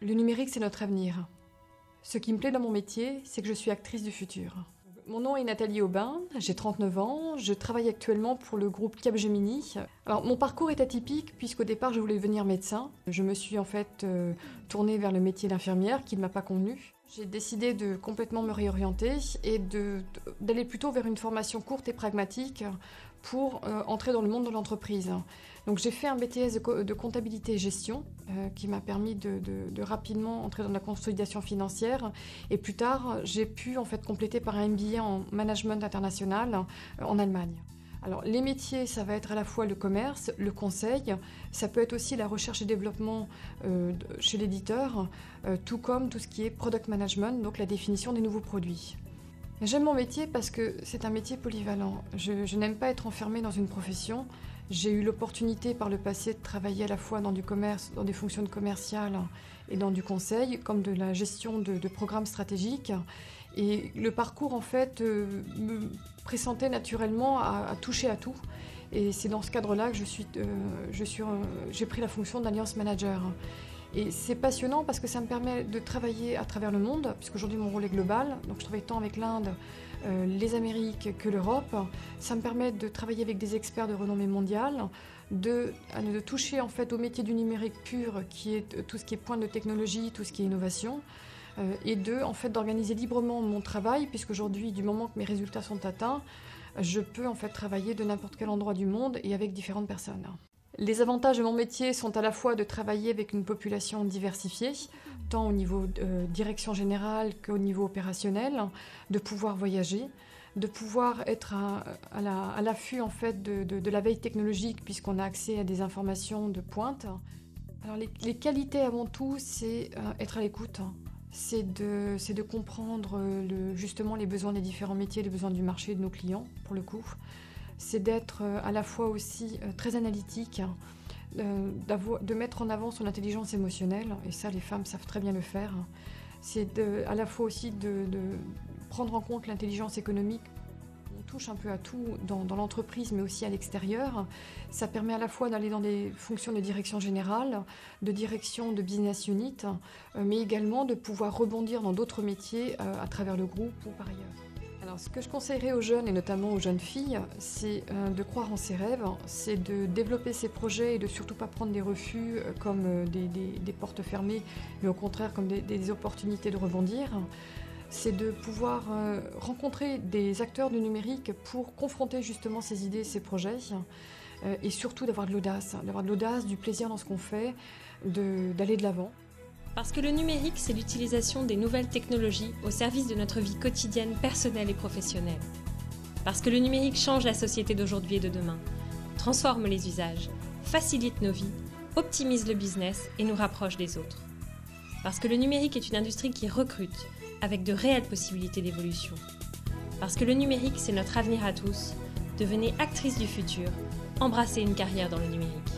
Le numérique, c'est notre avenir. Ce qui me plaît dans mon métier, c'est que je suis actrice du futur. Mon nom est Nathalie Aubin, j'ai 39 ans, je travaille actuellement pour le groupe Capgemini. Alors, mon parcours est atypique puisqu'au départ je voulais devenir médecin. Je me suis en fait tournée vers le métier d'infirmière qui ne m'a pas convenu. J'ai décidé de complètement me réorienter et d'aller plutôt vers une formation courte et pragmatique pour entrer dans le monde de l'entreprise. Donc j'ai fait un BTS de comptabilité et gestion qui m'a permis de rapidement entrer dans la consolidation financière et plus tard j'ai pu en fait compléter par un MBA en management international en Allemagne. Alors les métiers, ça va être à la fois le commerce, le conseil, ça peut être aussi la recherche et développement chez l'éditeur, tout comme tout ce qui est product management, donc la définition des nouveaux produits. J'aime mon métier parce que c'est un métier polyvalent. Je n'aime pas être enfermée dans une profession. J'ai eu l'opportunité par le passé de travailler à la fois dans du commerce, dans des fonctions commerciales et dans du conseil, comme de la gestion de programmes stratégiques. Et le parcours, en fait, me pressentait naturellement à toucher à tout. Et c'est dans ce cadre-là que j'ai pris la fonction d'Alliance Manager. Et c'est passionnant parce que ça me permet de travailler à travers le monde, puisqu'aujourd'hui mon rôle est global, donc je travaille tant avec l'Inde, les Amériques que l'Europe. Ça me permet de travailler avec des experts de renommée mondiale, de toucher en fait au métier du numérique pur, qui est tout ce qui est pointe de technologie, tout ce qui est innovation, et en fait d'organiser librement mon travail, puisqu'aujourd'hui, du moment que mes résultats sont atteints, je peux en fait travailler de n'importe quel endroit du monde et avec différentes personnes. Les avantages de mon métier sont à la fois de travailler avec une population diversifiée, tant au niveau direction générale qu'au niveau opérationnel, de pouvoir voyager, de pouvoir être à l'affût en fait de la veille technologique puisqu'on a accès à des informations de pointe. Alors les qualités avant tout, c'est être à l'écoute. C'est de comprendre justement les besoins des différents métiers, les besoins du marché de nos clients pour le coup. C'est d'être à la fois aussi très analytique, de mettre en avant son intelligence émotionnelle, et ça les femmes savent très bien le faire. C'est à la fois aussi de prendre en compte l'intelligence économique. On touche un peu à tout dans l'entreprise mais aussi à l'extérieur. Ça permet à la fois d'aller dans des fonctions de direction générale, de direction de business unit, mais également de pouvoir rebondir dans d'autres métiers à travers le groupe ou par ailleurs. Alors, ce que je conseillerais aux jeunes, et notamment aux jeunes filles, c'est de croire en ses rêves, c'est de développer ses projets et de surtout pas prendre des refus comme des portes fermées, mais au contraire comme des opportunités de rebondir. C'est de pouvoir rencontrer des acteurs du numérique pour confronter justement ses idées, ses projets, et surtout d'avoir de l'audace, du plaisir dans ce qu'on fait, d'aller de l'avant. Parce que le numérique, c'est l'utilisation des nouvelles technologies au service de notre vie quotidienne, personnelle et professionnelle. Parce que le numérique change la société d'aujourd'hui et de demain, transforme les usages, facilite nos vies, optimise le business et nous rapproche des autres. Parce que le numérique est une industrie qui recrute, avec de réelles possibilités d'évolution. Parce que le numérique, c'est notre avenir à tous. Devenez actrice du futur, embrassez une carrière dans le numérique.